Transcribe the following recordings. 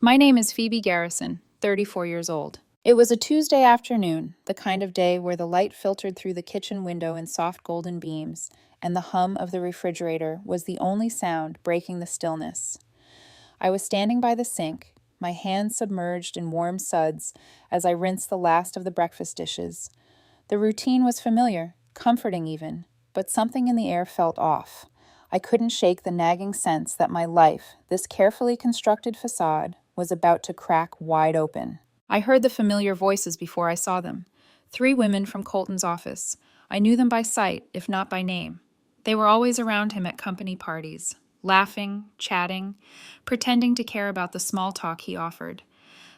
My name is Phoebe Garrison, 34 years old. It was a Tuesday afternoon, the kind of day where the light filtered through the kitchen window in soft golden beams, and the hum of the refrigerator was the only sound breaking the stillness. I was standing by the sink, my hands submerged in warm suds as I rinsed the last of the breakfast dishes. The routine was familiar, comforting even, but something in the air felt off. I couldn't shake the nagging sense that my life, this carefully constructed facade, was about to crack wide open. I heard the familiar voices before I saw them. 3 women from Colton's office. I knew them by sight, if not by name. They were always around him at company parties, laughing, chatting, pretending to care about the small talk he offered.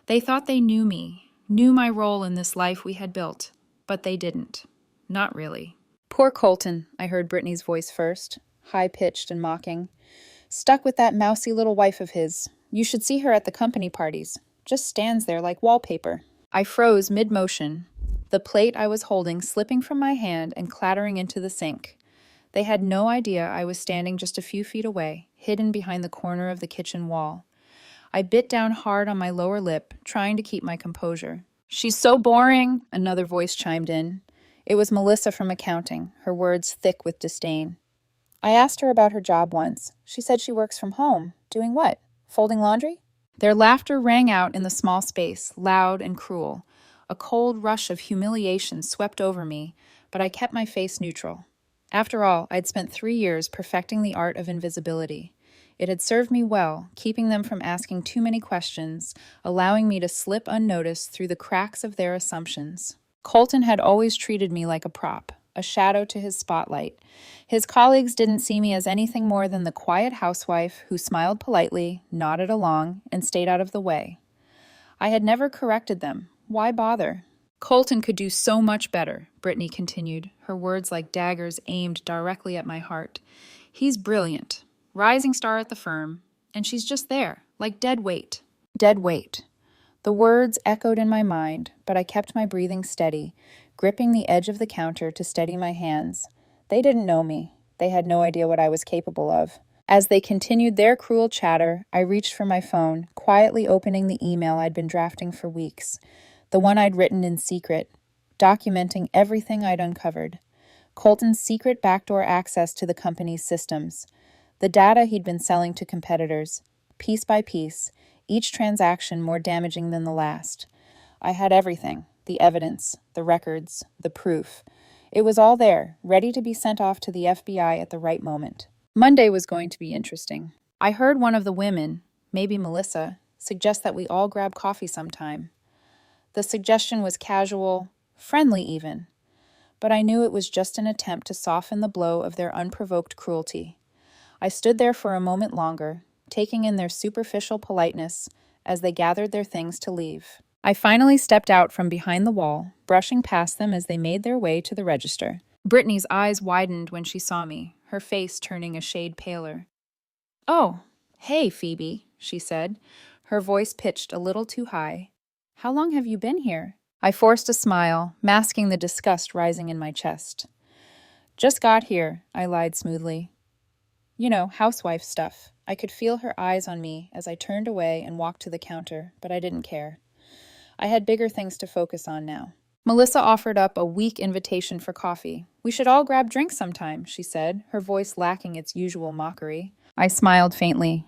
They thought they knew me, knew my role in this life we had built, but they didn't. Not really. Poor Colton, I heard Brittany's voice first, high-pitched and mocking. Stuck with that mousy little wife of his. You should see her at the company parties. Just stands there like wallpaper. I froze mid-motion, the plate I was holding slipping from my hand and clattering into the sink. They had no idea I was standing just a few feet away, hidden behind the corner of the kitchen wall. I bit down hard on my lower lip, trying to keep my composure. "She's so boring," another voice chimed in. It was Melissa from accounting, her words thick with disdain. I asked her about her job once. She said she works from home. Doing what? Folding laundry? Their laughter rang out in the small space, loud and cruel. A cold rush of humiliation swept over me, but I kept my face neutral. After all, I'd spent 3 years perfecting the art of invisibility. It had served me well, keeping them from asking too many questions, allowing me to slip unnoticed through the cracks of their assumptions. Colton had always treated me like a prop, a shadow to his spotlight. His colleagues didn't see me as anything more than the quiet housewife who smiled politely, nodded along, and stayed out of the way. I had never corrected them. Why bother? Colton could do so much better, Brittany continued, her words like daggers aimed directly at my heart. He's brilliant, rising star at the firm, and she's just there, like dead weight. Dead weight. The words echoed in my mind, but I kept my breathing steady, gripping the edge of the counter to steady my hands. They didn't know me. They had no idea what I was capable of. As they continued their cruel chatter, I reached for my phone, quietly opening the email I'd been drafting for weeks, the one I'd written in secret, documenting everything I'd uncovered. Colton's secret backdoor access to the company's systems, the data he'd been selling to competitors, piece by piece, each transaction more damaging than the last. I had everything, the evidence, the records, the proof. It was all there, ready to be sent off to the FBI at the right moment. Monday was going to be interesting. I heard one of the women, maybe Melissa, suggest that we all grab coffee sometime. The suggestion was casual, friendly even, but I knew it was just an attempt to soften the blow of their unprovoked cruelty. I stood there for a moment longer, taking in their superficial politeness as they gathered their things to leave. I finally stepped out from behind the wall, brushing past them as they made their way to the register. Brittany's eyes widened when she saw me, her face turning a shade paler. "Oh, hey, Phoebe," she said, her voice pitched a little too high. "How long have you been here?" I forced a smile, masking the disgust rising in my chest. "Just got here," I lied smoothly. You know, housewife stuff. I could feel her eyes on me as I turned away and walked to the counter, but I didn't care. I had bigger things to focus on now. Melissa offered up a weak invitation for coffee. "We should all grab drinks sometime," she said, her voice lacking its usual mockery. I smiled faintly.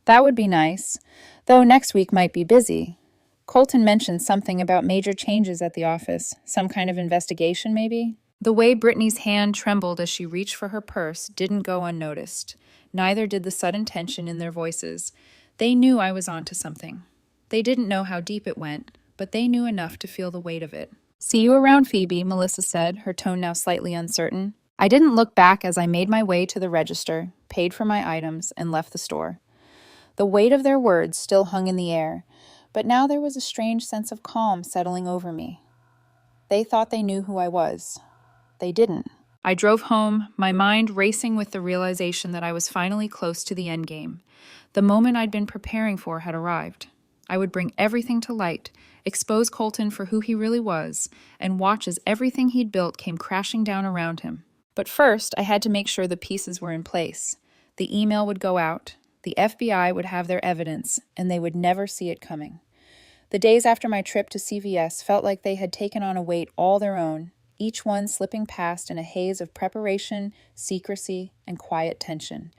"That would be nice, though next week might be busy." Colton mentioned something about major changes at the office, some kind of investigation maybe? The way Brittany's hand trembled as she reached for her purse didn't go unnoticed. Neither did the sudden tension in their voices. They knew I was onto something. They didn't know how deep it went, but they knew enough to feel the weight of it. "See you around, Phoebe," Melissa said, her tone now slightly uncertain. I didn't look back as I made my way to the register, paid for my items, and left the store. The weight of their words still hung in the air, but now there was a strange sense of calm settling over me. They thought they knew who I was. They didn't. I drove home, my mind racing with the realization that I was finally close to the endgame. The moment I'd been preparing for had arrived. I would bring everything to light, expose Colton for who he really was, and watch as everything he'd built came crashing down around him. But first, I had to make sure the pieces were in place. The email would go out. The FBI would have their evidence, and they would never see it coming. The days after my trip to CVS felt like they had taken on a weight all their own, each one slipping past in a haze of preparation, secrecy, and quiet tension.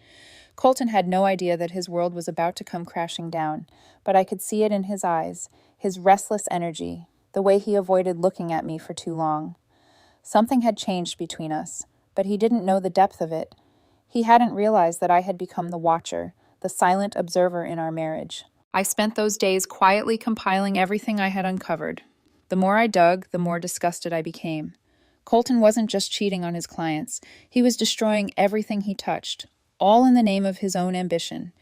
Colton had no idea that his world was about to come crashing down, but I could see it in his eyes, his restless energy, the way he avoided looking at me for too long. Something had changed between us, but he didn't know the depth of it. He hadn't realized that I had become the watcher, the silent observer in our marriage. I spent those days quietly compiling everything I had uncovered. The more I dug, the more disgusted I became. Colton wasn't just cheating on his clients. He was destroying everything he touched, all in the name of his own ambition.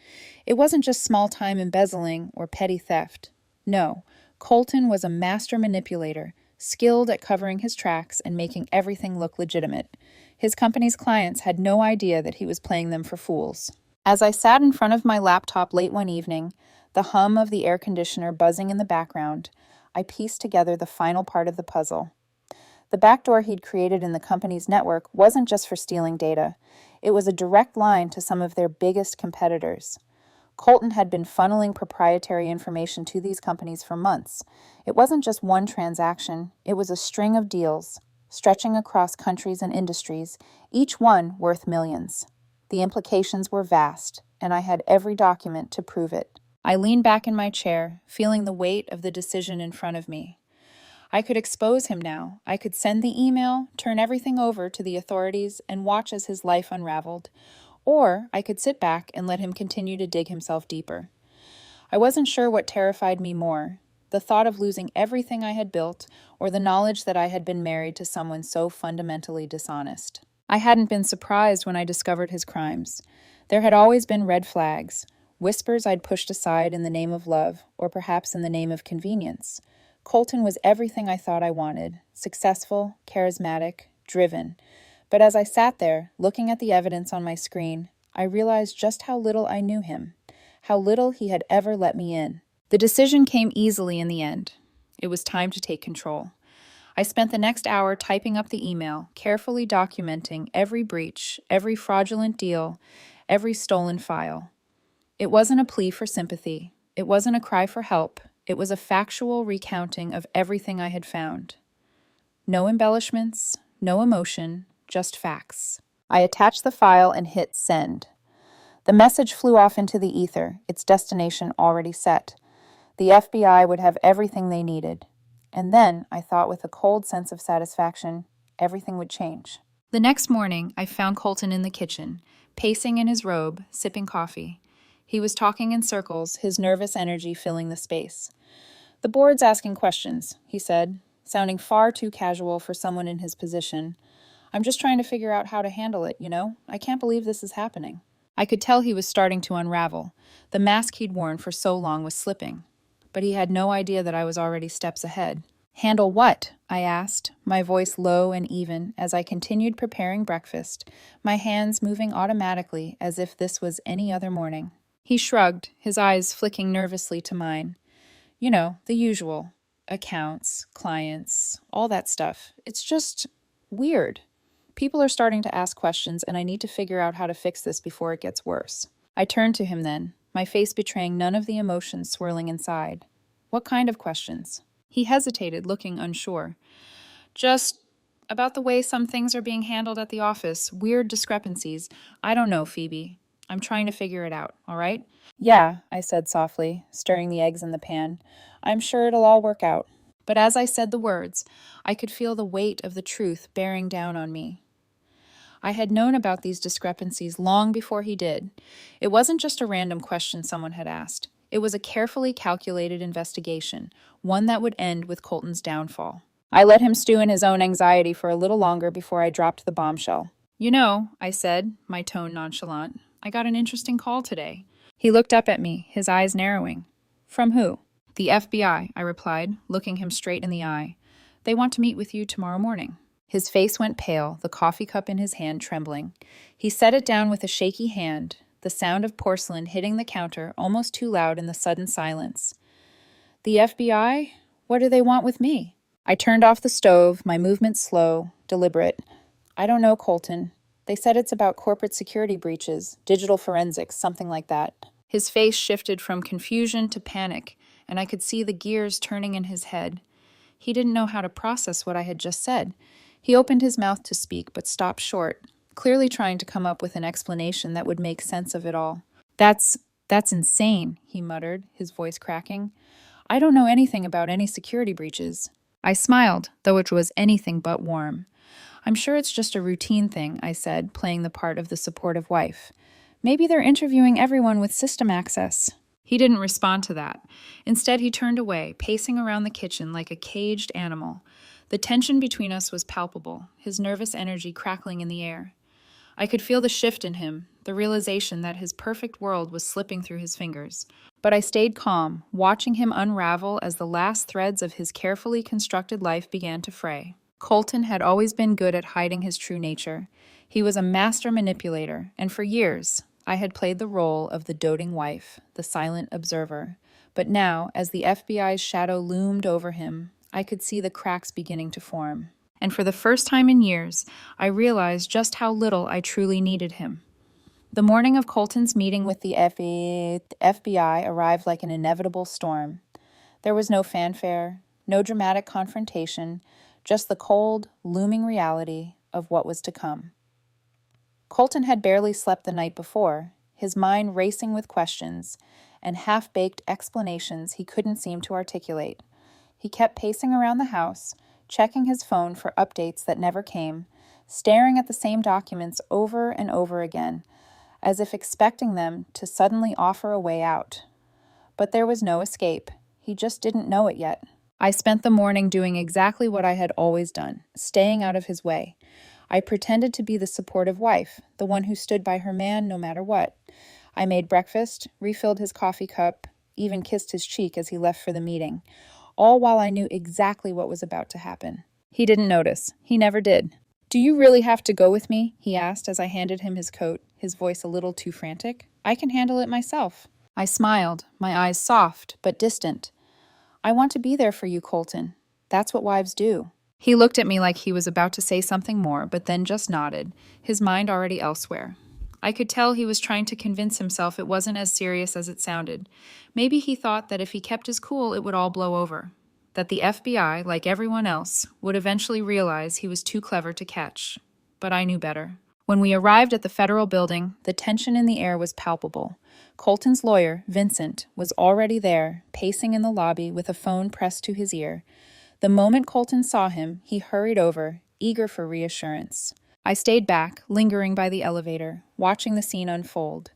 It wasn't just small-time embezzling or petty theft. No, Colton was a master manipulator, skilled at covering his tracks and making everything look legitimate. His company's clients had no idea that he was playing them for fools. As I sat in front of my laptop late one evening, the hum of the air conditioner buzzing in the background, I pieced together the final part of the puzzle. The backdoor he'd created in the company's network wasn't just for stealing data. It was a direct line to some of their biggest competitors. Colton had been funneling proprietary information to these companies for months. It wasn't just one transaction, it was a string of deals, stretching across countries and industries, each one worth millions. The implications were vast, and I had every document to prove it. I leaned back in my chair, feeling the weight of the decision in front of me. I could expose him now. I could send the email, turn everything over to the authorities, and watch as his life unraveled. Or I could sit back and let him continue to dig himself deeper. I wasn't sure what terrified me more, the thought of losing everything I had built, or the knowledge that I had been married to someone so fundamentally dishonest. I hadn't been surprised when I discovered his crimes. There had always been red flags, whispers I'd pushed aside in the name of love, or perhaps in the name of convenience. Colton was everything I thought I wanted, successful, charismatic, driven. But as I sat there, looking at the evidence on my screen, I realized just how little I knew him, how little he had ever let me in. The decision came easily in the end. It was time to take control. I spent the next hour typing up the email, carefully documenting every breach, every fraudulent deal, every stolen file. It wasn't a plea for sympathy. It wasn't a cry for help. It was a factual recounting of everything I had found. No embellishments, no emotion, just facts. I attached the file and hit send. The message flew off into the ether, its destination already set. The FBI would have everything they needed. And then, I thought with a cold sense of satisfaction, everything would change. The next morning, I found Colton in the kitchen, pacing in his robe, sipping coffee. He was talking in circles, his nervous energy filling the space. "The board's asking questions," he said, sounding far too casual for someone in his position. "I'm just trying to figure out how to handle it, you know? I can't believe this is happening." I could tell he was starting to unravel. The mask he'd worn for so long was slipping. But he had no idea that I was already steps ahead. "Handle what?" I asked, my voice low and even as I continued preparing breakfast, my hands moving automatically as if this was any other morning. He shrugged, his eyes flicking nervously to mine. "You know, the usual. Accounts, clients, all that stuff. It's just weird. People are starting to ask questions, and I need to figure out how to fix this before it gets worse." I turned to him then, my face betraying none of the emotions swirling inside. "What kind of questions?" He hesitated, looking unsure. "Just about the way some things are being handled at the office, weird discrepancies. I don't know, Phoebe. I'm trying to figure it out, all right?" "Yeah," I said softly, stirring the eggs in the pan. "I'm sure it'll all work out." But as I said the words, I could feel the weight of the truth bearing down on me. I had known about these discrepancies long before he did. It wasn't just a random question someone had asked. It was a carefully calculated investigation, one that would end with Colton's downfall. I let him stew in his own anxiety for a little longer before I dropped the bombshell. "You know," I said, my tone nonchalant, "I got an interesting call today." He looked up at me, his eyes narrowing. "From who?" "The FBI," I replied, looking him straight in the eye. "They want to meet with you tomorrow morning." His face went pale, the coffee cup in his hand trembling. He set it down with a shaky hand, the sound of porcelain hitting the counter almost too loud in the sudden silence. "The FBI? What do they want with me?" I turned off the stove, my movements slow, deliberate. "I don't know, Colton. They said it's about corporate security breaches, digital forensics, something like that. His face shifted from confusion to panic, and I could see the gears turning in his head. He didn't know how to process what I had just said. He opened his mouth to speak, but stopped short, clearly trying to come up with an explanation that would make sense of it all. That's insane, he muttered, his voice cracking. I don't know anything about any security breaches. I smiled, though it was anything but warm. I'm sure it's just a routine thing, I said, playing the part of the supportive wife. Maybe they're interviewing everyone with system access. He didn't respond to that. Instead, he turned away, pacing around the kitchen like a caged animal. The tension between us was palpable, his nervous energy crackling in the air. I could feel the shift in him, the realization that his perfect world was slipping through his fingers. But I stayed calm, watching him unravel as the last threads of his carefully constructed life began to fray. Colton had always been good at hiding his true nature. He was a master manipulator, and for years, I had played the role of the doting wife, the silent observer. But now, as the FBI's shadow loomed over him, I could see the cracks beginning to form. And for the first time in years, I realized just how little I truly needed him. The morning of Colton's meeting with the FBI arrived like an inevitable storm. There was no fanfare, no dramatic confrontation, just the cold, looming reality of what was to come. Colton had barely slept the night before, his mind racing with questions and half-baked explanations he couldn't seem to articulate. He kept pacing around the house, checking his phone for updates that never came, staring at the same documents over and over again, as if expecting them to suddenly offer a way out. But there was no escape. He just didn't know it yet. I spent the morning doing exactly what I had always done, staying out of his way. I pretended to be the supportive wife, the one who stood by her man no matter what. I made breakfast, refilled his coffee cup, even kissed his cheek as he left for the meeting, all while I knew exactly what was about to happen. He didn't notice. He never did. "Do you really have to go with me?" he asked as I handed him his coat, his voice a little too frantic. "I can handle it myself." I smiled, my eyes soft but distant. "I want to be there for you, Colton. That's what wives do." He looked at me like he was about to say something more, but then just nodded, his mind already elsewhere. I could tell he was trying to convince himself it wasn't as serious as it sounded. Maybe he thought that if he kept his cool, it would all blow over. That the FBI, like everyone else, would eventually realize he was too clever to catch. But I knew better. When we arrived at the federal building, the tension in the air was palpable. Colton's lawyer, Vincent, was already there, pacing in the lobby with a phone pressed to his ear. The moment Colton saw him, he hurried over, eager for reassurance. I stayed back, lingering by the elevator, watching the scene unfold.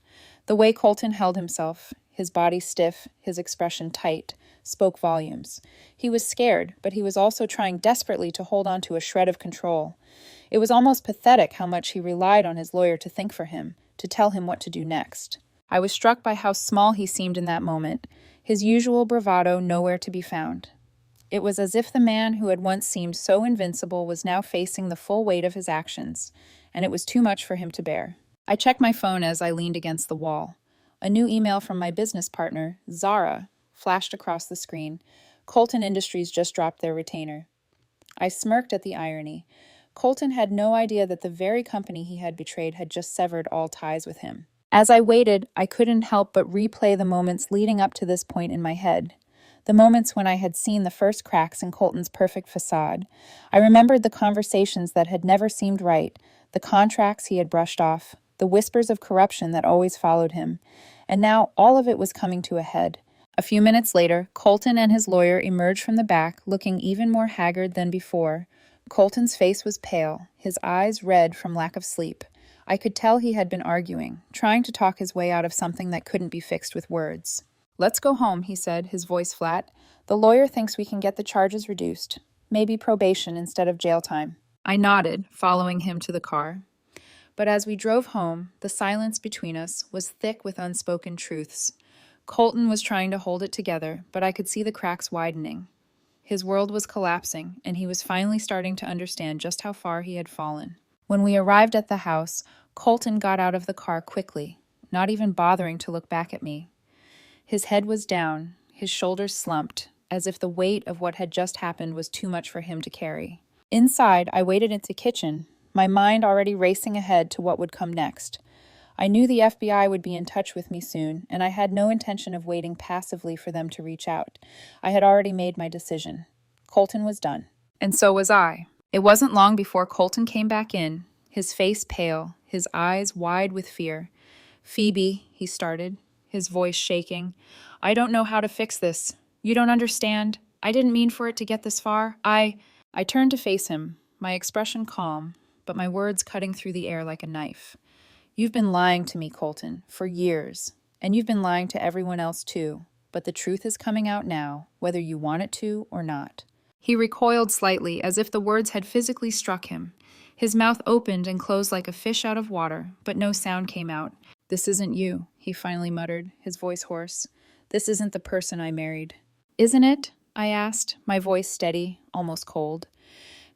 The way Colton held himself, his body stiff, his expression tight, spoke volumes. He was scared, but he was also trying desperately to hold on to a shred of control. It was almost pathetic how much he relied on his lawyer to think for him, to tell him what to do next. I was struck by how small he seemed in that moment, his usual bravado nowhere to be found. It was as if the man who had once seemed so invincible was now facing the full weight of his actions, and it was too much for him to bear. I checked my phone as I leaned against the wall. A new email from my business partner, Zara, flashed across the screen. Colton Industries just dropped their retainer. I smirked at the irony. Colton had no idea that the very company he had betrayed had just severed all ties with him. As I waited, I couldn't help but replay the moments leading up to this point in my head. The moments when I had seen the first cracks in Colton's perfect facade. I remembered the conversations that had never seemed right, the contracts he had brushed off, the whispers of corruption that always followed him. And now all of it was coming to a head. A few minutes later, Colton and his lawyer emerged from the back, looking even more haggard than before. Colton's face was pale, his eyes red from lack of sleep. I could tell he had been arguing, trying to talk his way out of something that couldn't be fixed with words. "Let's go home," he said, his voice flat. "The lawyer thinks we can get the charges reduced. Maybe probation instead of jail time." I nodded, following him to the car. But as we drove home, the silence between us was thick with unspoken truths. Colton was trying to hold it together, but I could see the cracks widening. His world was collapsing, and he was finally starting to understand just how far he had fallen. When we arrived at the house, Colton got out of the car quickly, not even bothering to look back at me. His head was down, his shoulders slumped, as if the weight of what had just happened was too much for him to carry. Inside, I waded into the kitchen, my mind already racing ahead to what would come next. I knew the FBI would be in touch with me soon, and I had no intention of waiting passively for them to reach out. I had already made my decision. Colton was done. And so was I. It wasn't long before Colton came back in, his face pale, his eyes wide with fear. "Phoebe," he started, his voice shaking. "I don't know how to fix this. You don't understand. I didn't mean for it to get this far. I turned to face him, my expression calm, but my words cutting through the air like a knife. "You've been lying to me, Colton, for years. And you've been lying to everyone else too. But the truth is coming out now, whether you want it to or not." He recoiled slightly, as if the words had physically struck him. His mouth opened and closed like a fish out of water, but no sound came out. "This isn't you," he finally muttered, his voice hoarse. "This isn't the person I married." "Isn't it?" I asked, my voice steady, almost cold.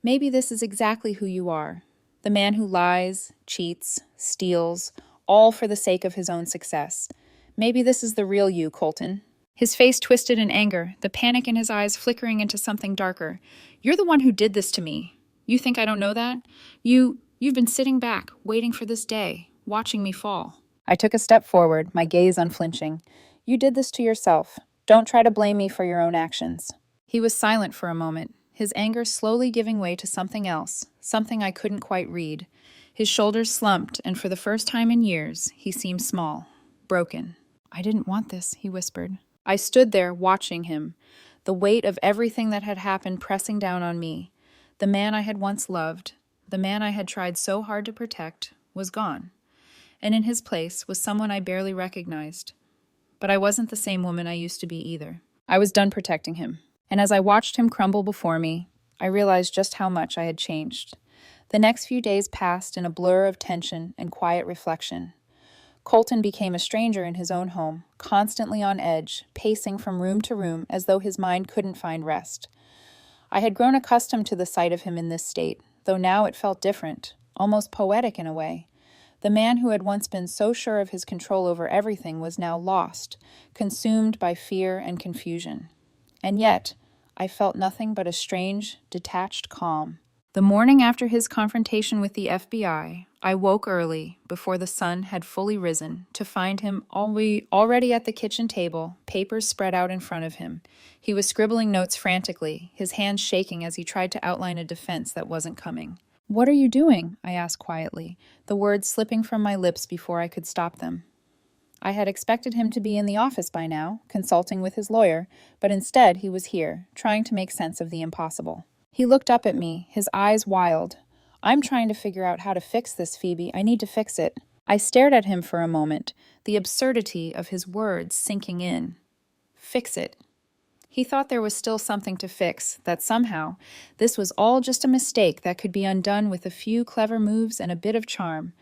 "Maybe this is exactly who you are. The man who lies, cheats, steals, all for the sake of his own success. Maybe this is the real you, Colton." His face twisted in anger, the panic in his eyes flickering into something darker. "You're the one who did this to me. You think I don't know that? You've been sitting back, waiting for this day, watching me fall." I took a step forward, my gaze unflinching. "You did this to yourself. Don't try to blame me for your own actions." He was silent for a moment, his anger slowly giving way to something else, something I couldn't quite read. His shoulders slumped, and for the first time in years, he seemed small, broken. "I didn't want this," he whispered. I stood there, watching him, the weight of everything that had happened pressing down on me. The man I had once loved, the man I had tried so hard to protect, was gone. And in his place was someone I barely recognized. But I wasn't the same woman I used to be either. I was done protecting him. And as I watched him crumble before me, I realized just how much I had changed. The next few days passed in a blur of tension and quiet reflection. Colton became a stranger in his own home, constantly on edge, pacing from room to room as though his mind couldn't find rest. I had grown accustomed to the sight of him in this state, though now it felt different, almost poetic in a way. The man who had once been so sure of his control over everything was now lost, consumed by fear and confusion. And yet, I felt nothing but a strange, detached calm. The morning after his confrontation with the FBI, I woke early, before the sun had fully risen, to find him already at the kitchen table, papers spread out in front of him. He was scribbling notes frantically, his hands shaking as he tried to outline a defense that wasn't coming. "What are you doing?" I asked quietly, the words slipping from my lips before I could stop them. I had expected him to be in the office by now, consulting with his lawyer, but instead he was here, trying to make sense of the impossible. He looked up at me, his eyes wild. "I'm trying to figure out how to fix this, Phoebe. I need to fix it." I stared at him for a moment, the absurdity of his words sinking in. Fix it. He thought there was still something to fix, that somehow this was all just a mistake that could be undone with a few clever moves and a bit of charm.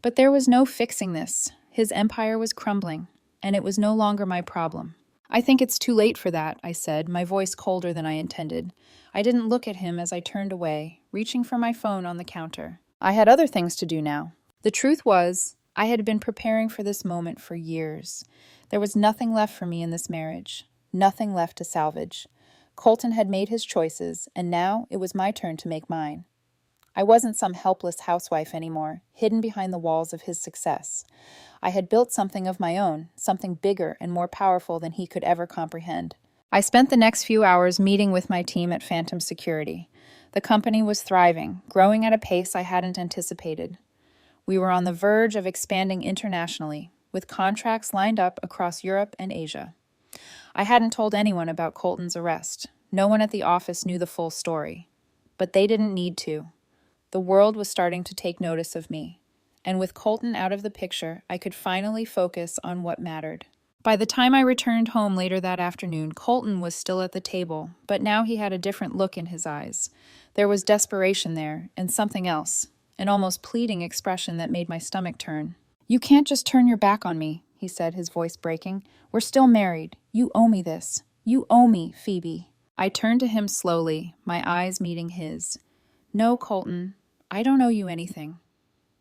But there was no fixing this. His empire was crumbling, and it was no longer my problem. "I think it's too late for that," I said, my voice colder than I intended. I didn't look at him as I turned away, reaching for my phone on the counter. I had other things to do now. The truth was, I had been preparing for this moment for years. There was nothing left for me in this marriage, nothing left to salvage. Colton had made his choices, and now it was my turn to make mine. I wasn't some helpless housewife anymore, hidden behind the walls of his success. I had built something of my own, something bigger and more powerful than he could ever comprehend. I spent the next few hours meeting with my team at Phantom Security. The company was thriving, growing at a pace I hadn't anticipated. We were on the verge of expanding internationally, with contracts lined up across Europe and Asia. I hadn't told anyone about Colton's arrest. No one at the office knew the full story. But they didn't need to. The world was starting to take notice of me. And with Colton out of the picture, I could finally focus on what mattered. By the time I returned home later that afternoon, Colton was still at the table, but now he had a different look in his eyes. There was desperation there, and something else, an almost pleading expression that made my stomach turn. "You can't just turn your back on me," he said, his voice breaking. "We're still married. You owe me this. You owe me, Phoebe." I turned to him slowly, my eyes meeting his. "No, Colton, I don't owe you anything.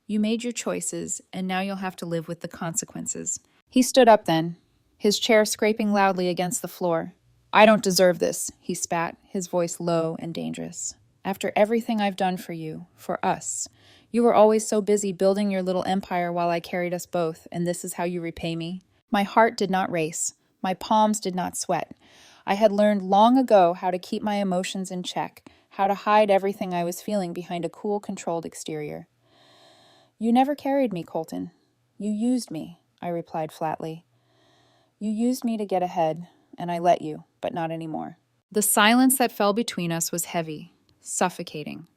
You made your choices, and now you'll have to live with the consequences." He stood up then, his chair scraping loudly against the floor. "I don't deserve this," he spat, his voice low and dangerous. After everything I've done for you, for us. You were always so busy building your little empire while I carried us both, and this is how you repay me? My heart did not race. My palms did not sweat. I had learned long ago how to keep my emotions in check, how to hide everything I was feeling behind a cool, controlled exterior. You never carried me, Colton. You used me, I replied flatly. You used me to get ahead, and I let you, but not anymore. The silence that fell between us was heavy, suffocating.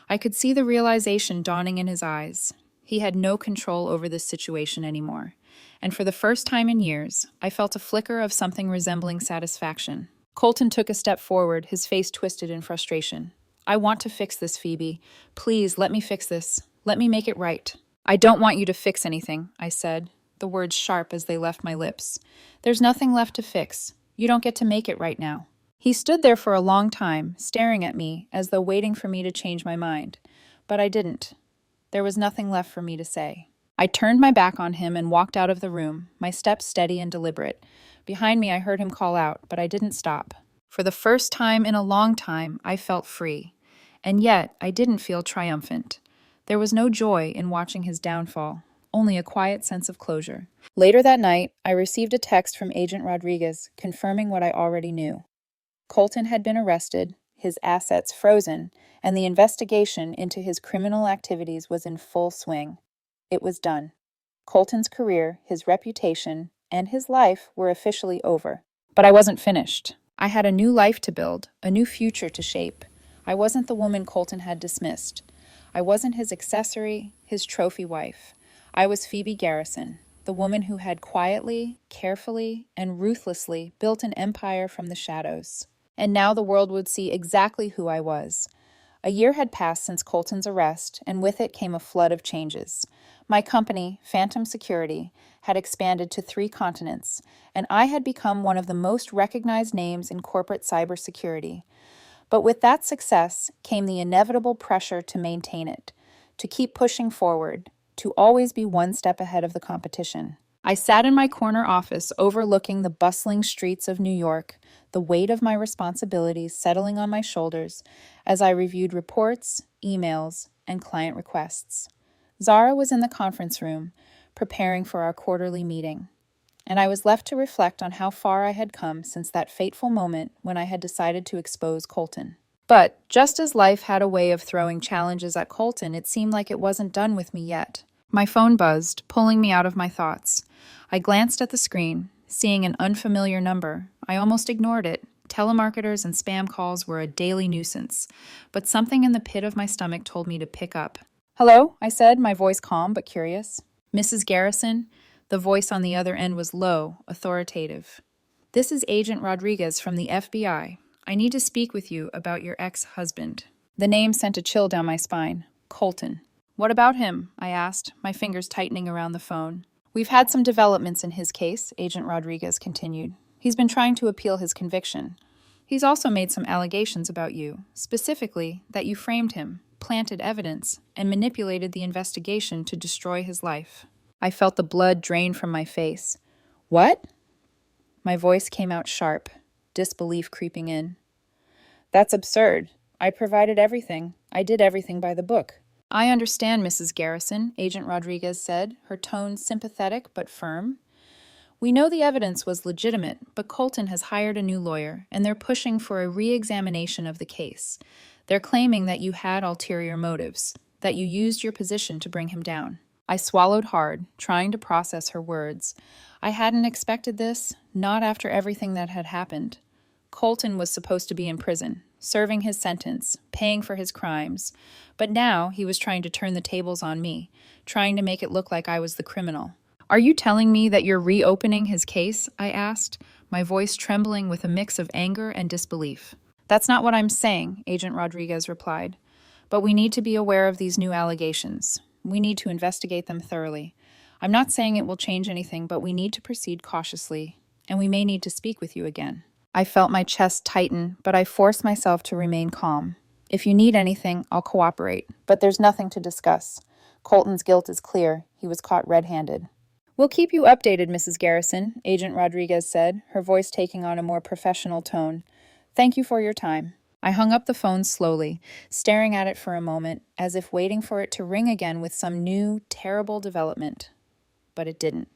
I could see the realization dawning in his eyes. He had no control over this situation anymore. And for the first time in years, I felt a flicker of something resembling satisfaction. Colton took a step forward, his face twisted in frustration. I want to fix this, Phoebe. Please, let me fix this. Let me make it right. I don't want you to fix anything, I said, the words sharp as they left my lips. There's nothing left to fix. You don't get to make it right now. He stood there for a long time, staring at me as though waiting for me to change my mind. But I didn't. There was nothing left for me to say. I turned my back on him and walked out of the room, my steps steady and deliberate. Behind me, I heard him call out, but I didn't stop. For the first time in a long time, I felt free. And yet, I didn't feel triumphant. There was no joy in watching his downfall, only a quiet sense of closure. Later that night, I received a text from Agent Rodriguez confirming what I already knew. Colton had been arrested, his assets frozen, and the investigation into his criminal activities was in full swing. It was done. Colton's career, his reputation, and his life were officially over. But I wasn't finished. I had a new life to build, a new future to shape. I wasn't the woman Colton had dismissed. I wasn't his accessory, his trophy wife. I was Phoebe Garrison, the woman who had quietly, carefully, and ruthlessly built an empire from the shadows. And now the world would see exactly who I was. A year had passed since Colton's arrest, and with it came a flood of changes. My company, Phantom Security, had expanded to 3 continents, and I had become one of the most recognized names in corporate cybersecurity. But with that success came the inevitable pressure to maintain it, to keep pushing forward, to always be one step ahead of the competition. I sat in my corner office overlooking the bustling streets of New York, the weight of my responsibilities settling on my shoulders as I reviewed reports, emails, and client requests. Zara was in the conference room, preparing for our quarterly meeting, and I was left to reflect on how far I had come since that fateful moment when I had decided to expose Colton. But just as life had a way of throwing challenges at Colton, it seemed like it wasn't done with me yet. My phone buzzed, pulling me out of my thoughts. I glanced at the screen, seeing an unfamiliar number. I almost ignored it. Telemarketers and spam calls were a daily nuisance, but something in the pit of my stomach told me to pick up. "Hello," I said, my voice calm but curious. "Mrs. Garrison?" The voice on the other end was low, authoritative. "This is Agent Rodriguez from the FBI. I need to speak with you about your ex-husband." The name sent a chill down my spine. Colton. "What about him?" I asked, my fingers tightening around the phone. "We've had some developments in his case," Agent Rodriguez continued. "He's been trying to appeal his conviction. He's also made some allegations about you, specifically that you framed him, planted evidence, and manipulated the investigation to destroy his life." I felt the blood drain from my face. "What?" My voice came out sharp, disbelief creeping in. "That's absurd. I provided everything. I did everything by the book." "I understand, Mrs. Garrison," Agent Rodriguez said, her tone sympathetic but firm. "We know the evidence was legitimate, but Colton has hired a new lawyer, and they're pushing for a re-examination of the case. They're claiming that you had ulterior motives, that you used your position to bring him down." I swallowed hard, trying to process her words. I hadn't expected this, not after everything that had happened. Colton was supposed to be in prison, serving his sentence, paying for his crimes. But now he was trying to turn the tables on me, trying to make it look like I was the criminal. "Are you telling me that you're reopening his case?" I asked, my voice trembling with a mix of anger and disbelief. "That's not what I'm saying," Agent Rodriguez replied. "But we need to be aware of these new allegations. We need to investigate them thoroughly. I'm not saying it will change anything, but we need to proceed cautiously, and we may need to speak with you again." I felt my chest tighten, but I forced myself to remain calm. "If you need anything, I'll cooperate. But there's nothing to discuss. Colton's guilt is clear. He was caught red-handed." "We'll keep you updated, Mrs. Garrison," Agent Rodriguez said, her voice taking on a more professional tone. "Thank you for your time." I hung up the phone slowly, staring at it for a moment, as if waiting for it to ring again with some new, terrible development. But it didn't.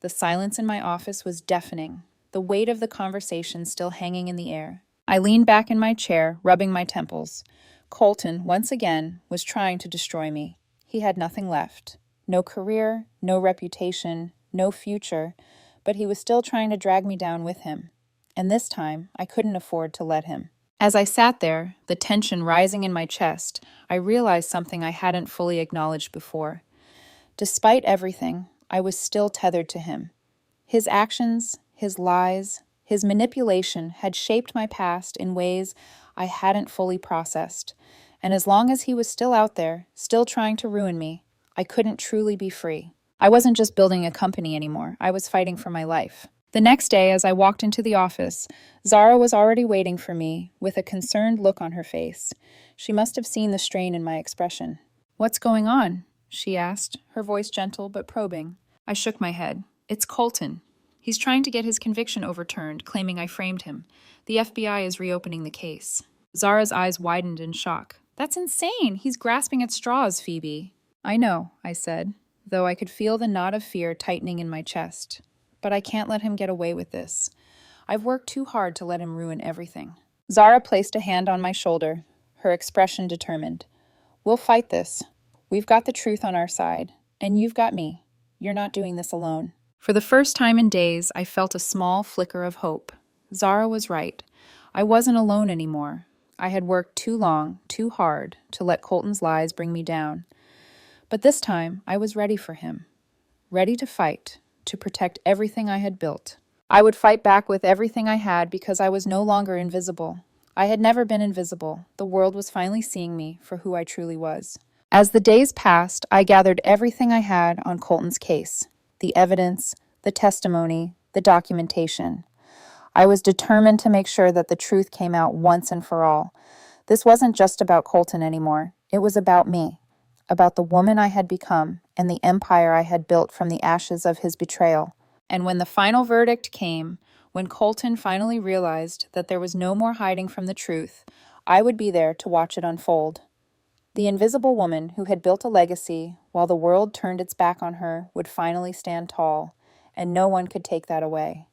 The silence in my office was deafening, the weight of the conversation still hanging in the air. I leaned back in my chair, rubbing my temples. Colton, once again, was trying to destroy me. He had nothing left. No career, no reputation, no future, but he was still trying to drag me down with him. And this time, I couldn't afford to let him. As I sat there, the tension rising in my chest, I realized something I hadn't fully acknowledged before. Despite everything, I was still tethered to him. His actions, his lies, his manipulation had shaped my past in ways I hadn't fully processed. And as long as he was still out there, still trying to ruin me, I couldn't truly be free. I wasn't just building a company anymore. I was fighting for my life. The next day, as I walked into the office, Zara was already waiting for me with a concerned look on her face. She must have seen the strain in my expression. "What's going on?" she asked, her voice gentle but probing. I shook my head. "It's Colton. He's trying to get his conviction overturned, claiming I framed him. The FBI is reopening the case." Zara's eyes widened in shock. "That's insane! He's grasping at straws, Phoebe." "I know," I said, though I could feel the knot of fear tightening in my chest. "But I can't let him get away with this. I've worked too hard to let him ruin everything." Zara placed a hand on my shoulder, her expression determined. "We'll fight this. We've got the truth on our side, and you've got me. You're not doing this alone." For the first time in days, I felt a small flicker of hope. Zara was right. I wasn't alone anymore. I had worked too long, too hard, to let Colton's lies bring me down. But this time, I was ready for him. Ready to fight, to protect everything I had built. I would fight back with everything I had because I was no longer invisible. I had never been invisible. The world was finally seeing me for who I truly was. As the days passed, I gathered everything I had on Colton's case. The evidence, the testimony, the documentation. I was determined to make sure that the truth came out once and for all. This wasn't just about Colton anymore. It was about me, about the woman I had become and the empire I had built from the ashes of his betrayal. And when the final verdict came, when Colton finally realized that there was no more hiding from the truth, I would be there to watch it unfold. The invisible woman who had built a legacy while the world turned its back on her would finally stand tall, and no one could take that away.